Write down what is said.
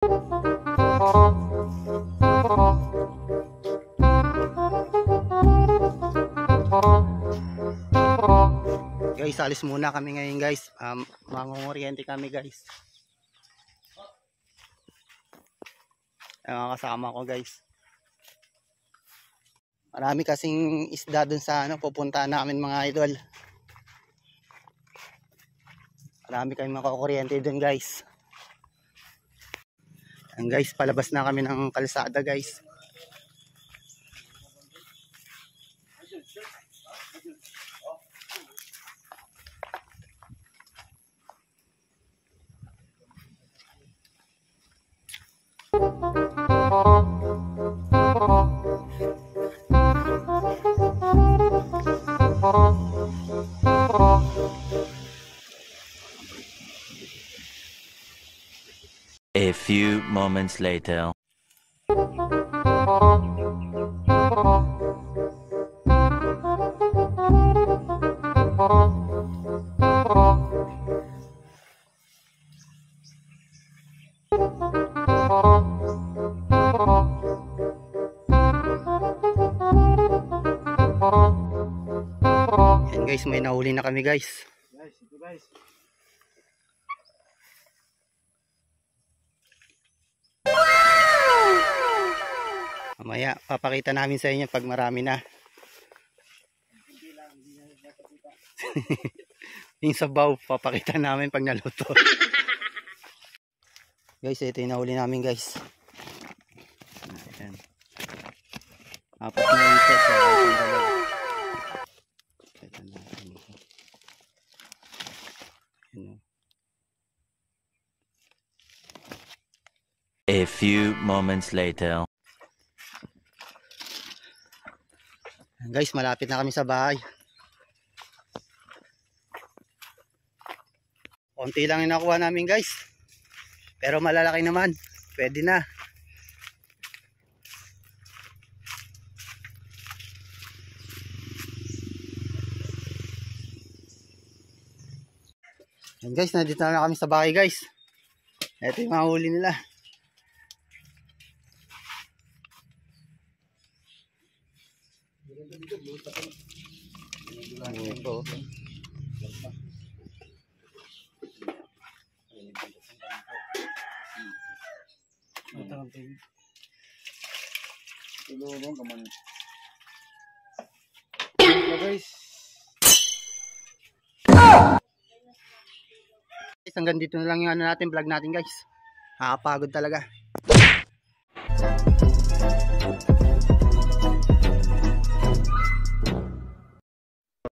Guys, alis muna kami ngayon guys. Mangunguryente kami guys. Ang kasama ko guys. Marami kasing isda dun sa pupuntahan namin mga idol. Marami kayong makukuryente dun guys. Ang guys, palabas na kami ng kalsada guys. A few moments later. Yan guys, may nahuli na kami guys. Ito guys. Mamaya papakita namin sa inyo pag marami na. Yung sabaw papakita namin pag naluto. Guys, ito yung nahuli namin guys. Ayan. Apat na ito sa isang dalawa. Ito natin. A few moments later. Guys, malapit na kami sa bahay. Konti lang yung nakuha namin guys. Pero malalaki naman. Pwede na. Yan guys, nandito na kami sa bahay guys. Ito yung mga huli nila. Ito. Tulungan ka man. Guys. Hanggang dito na lang yung natin, vlog natin guys. Nakakapagod talaga.